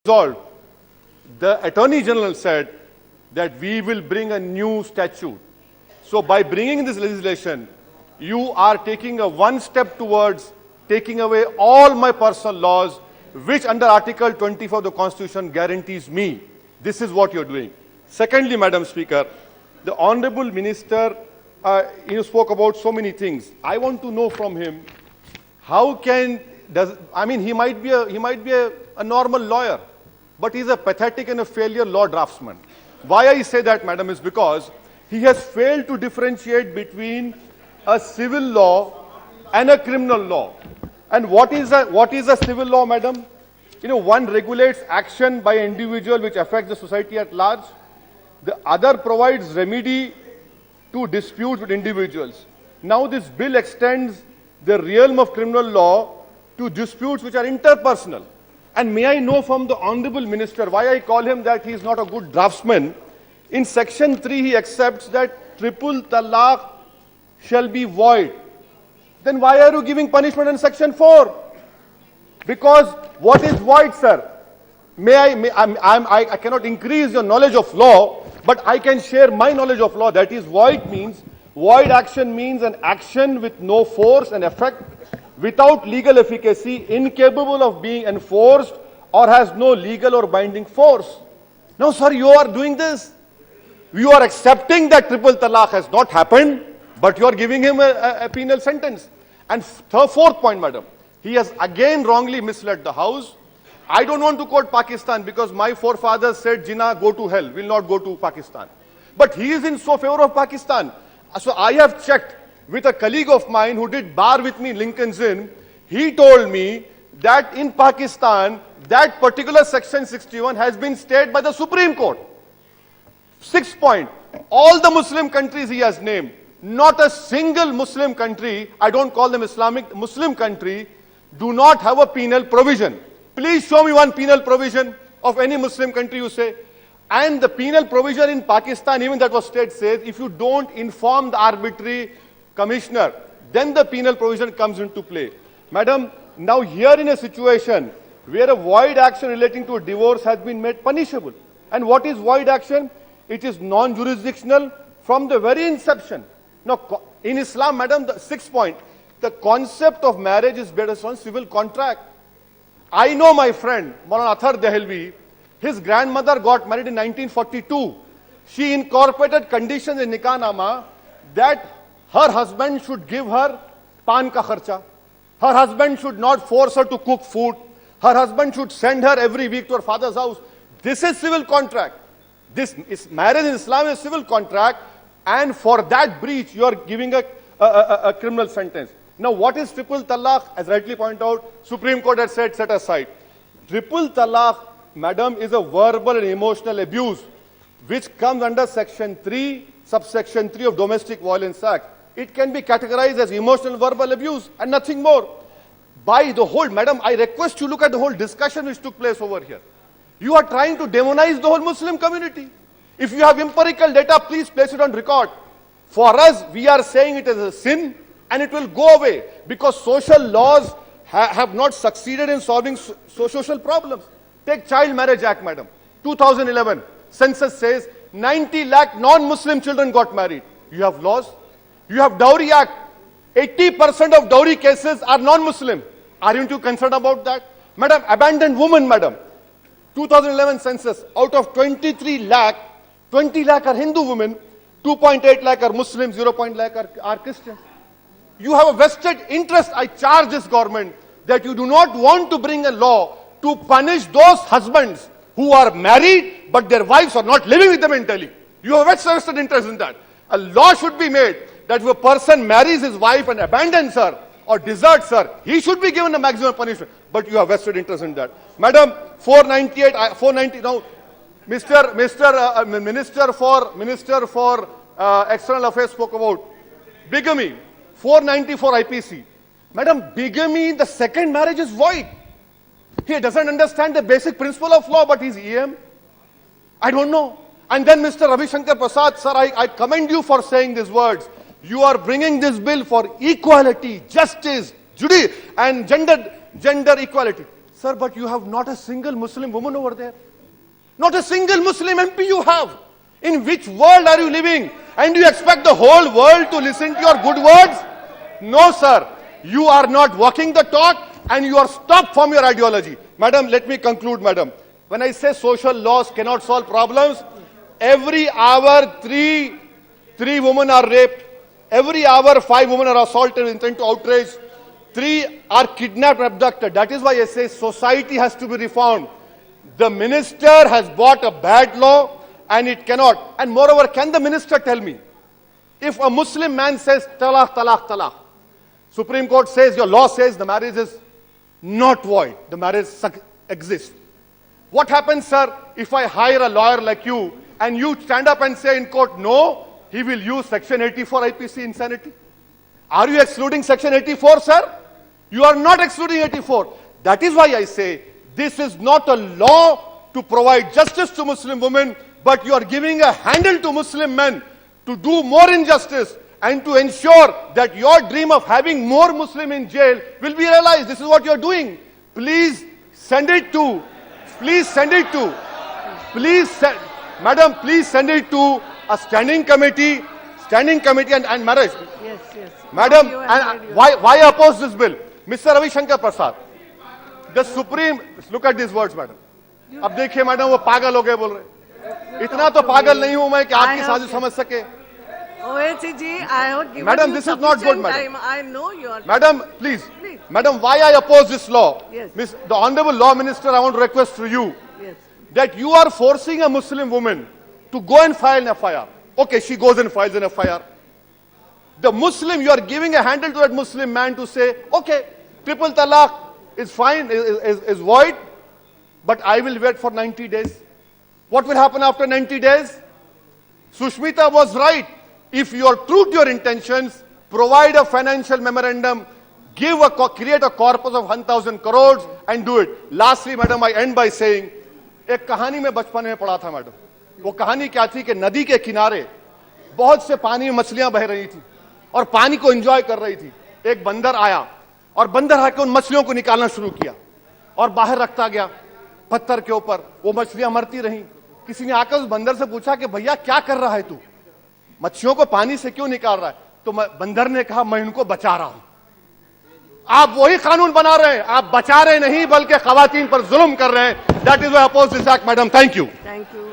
resolved, the Attorney General said that we will bring a new statute. So by bringing this legislation, you are taking a one step towards taking away all my personal laws, which under Article 24 of the Constitution guarantees me. This is what you're doing. Secondly, Madam Speaker, the Honorable Minister spoke about so many things. I want to know from him, how can, he might be a normal lawyer, but he's a pathetic and a failure law draftsman. Why I say that, Madam, is because he has failed to differentiate between a civil law and a criminal law. And what is a civil law, Madam? One regulates action by an individual which affects the society at large. The other provides remedy to disputes with individuals. Now this bill extends the realm of criminal law to disputes which are interpersonal. And may I know from the Honorable Minister why I call him that he is not a good draftsman? In Section 3, he accepts that triple talaq shall be void. Then why are you giving punishment in Section 4? Because what is void, sir? I cannot increase your knowledge of law, but I can share my knowledge of law. That is, void action means an action with no force and effect, without legal efficacy, incapable of being enforced, or has no legal or binding force. Now, sir, you are doing this. You are accepting that triple talaq has not happened, but you are giving him a penal sentence. And fourth point, Madam, he has again wrongly misled the House. I don't want to quote Pakistan because my forefathers said, Jinnah, go to hell, will not go to Pakistan. But he is in favor of Pakistan. So I have checked with a colleague of mine who did bar with me in Lincoln's Inn. He told me that in Pakistan, that particular Section 61 has been stayed by the Supreme Court. 6th point, all the Muslim countries he has named, not a single Muslim country, I don't call them Islamic, Muslim country, do not have a penal provision. Please show me one penal provision of any Muslim country you say. And the penal provision in Pakistan, even that was state, says if you don't inform the arbitrary commissioner, then the penal provision comes into play. Madam, now here in a situation where a void action relating to a divorce has been made punishable. And what is void action? It is non-jurisdictional from the very inception. Now, in Islam, Madam, the 6th point, the concept of marriage is based on civil contract. I know my friend, Maulana Athar Dehelvi, his grandmother got married in 1942. She incorporated conditions in Nikah Nama that her husband should give her pan ka kharcha. Her husband should not force her to cook food. Her husband should send her every week to her father's house. This is civil contract. This is marriage in Islam is civil contract, and for that breach you are giving a criminal sentence. Now what is triple talaq? As rightly pointed out, Supreme Court has said set aside. Triple talaq, Madam, is a verbal and emotional abuse which comes under Section 3, subsection 3 of Domestic Violence Act. It can be categorized as emotional verbal abuse and nothing more. By the whole, Madam, I request you look at the whole discussion which took place over here. You are trying to demonize the whole Muslim community. If you have empirical data, please place it on record. For us, we are saying it is a sin and it will go away because social laws have not succeeded in solving social problems. Take Child Marriage Act, Madam. 2011, census says 90 lakh non-Muslim children got married. You have laws. You have Dowry Act. 80% of dowry cases are non-Muslim. Aren't you concerned about that? Madam, abandoned women, Madam. 2011 census, out of 23 lakh, 20 lakh are Hindu women, 2.8 lakh are Muslims, 0.8 lakh are Christians. You have a vested interest. I charge this government that you do not want to bring a law to punish those husbands who are married but their wives are not living with them in Delhi. You have a vested interest in that. A law should be made that if a person marries his wife and abandons her or deserts her, he should be given a maximum punishment. But you have vested interest in that. Madam, 490, now, Minister for External Affairs spoke about bigamy, 494 IPC. Madam, bigamy, the second marriage is void. He doesn't understand the basic principle of law, but he's EM. I don't know. And then Mr. Ravi Shankar Prasad, sir, I commend you for saying these words. You are bringing this bill for equality, justice, and gender equality. Sir, but you have not a single Muslim woman over there. Not a single Muslim MP you have. In which world are you living? And you expect the whole world to listen to your good words? No, sir. You are not walking the talk and you are stopped from your ideology. Madam, let me conclude, madam. When I say social laws cannot solve problems, every hour three women are raped. Every hour 5 women are assaulted with intent to outrage. 3 are kidnapped and abducted. That is why I say society has to be reformed. The minister has bought a bad law and it cannot. And moreover, can the minister tell me, if a Muslim man says talaq, talaq, talaq, Supreme Court says, your law says the marriage is not void, the marriage exists. What happens, sir, if I hire a lawyer like you and you stand up and say in court, no, he will use Section 84 IPC insanity? Are you excluding Section 84, sir? You are not excluding 84. That is why I say this is not a law to provide justice to Muslim women, but you are giving a handle to Muslim men to do more injustice and to ensure that your dream of having more Muslim in jail will be realized. This is what you are doing. Please send it to, madam, please send it to a standing committee and marriage. Yes, yes. Madam, and why oppose this bill? Mr. Ravi Shankar Prasad, the Supreme, look at these words, madam. अब देखिए madam वो पागल हो गए बोल रहे, इतना तो पागल नहीं हूं मैं कि आपकी साजिश समझ सके. Owaisi ji, I have given Madam, you this is not good, madam. time. I know you are. Madam, please. Madam, why I oppose this law? Yes. The Honorable Law Minister, I want to request to you Yes. that you are forcing a Muslim woman to go and file an FIR. Okay, she goes and files an FIR. The Muslim, you are giving a handle to that Muslim man to say, okay, triple talaq is fine, is void, but I will wait for 90 days. What will happen after 90 days? Sushmita was right. If you are true to your intentions, provide a financial memorandum, create a corpus of 1,000 crores and do it. Lastly, madam, I end by saying, एक कहानी में बचपन में पढ़ा था madam. वो कहानी क्या थी कि नदी के किनारे बहुत से पानी में मछलियां बह रही थी और पानी को एंजॉय कर रही थी. एक बंदर आया और बंदर आके उन मछलियों को निकालना शुरू किया और बाहर रखता गया पत्थर के ऊपर. वो मछलियां मरती रहीं. किसी ने आकर उस बंदर से पूछा कि भैया क्या कर रहा है तू, मच्छियों को पानी से क्यों निकाल रहा है? तो बंदर ने कहा मैं इनको बचा रहा हूं. आप वही कानून बना रहे हैं, आप बचा रहे नहीं बल्कि खवातीन पर जुल्म कर रहे हैं. That is why I oppose this act, madam. Thank you. Thank you.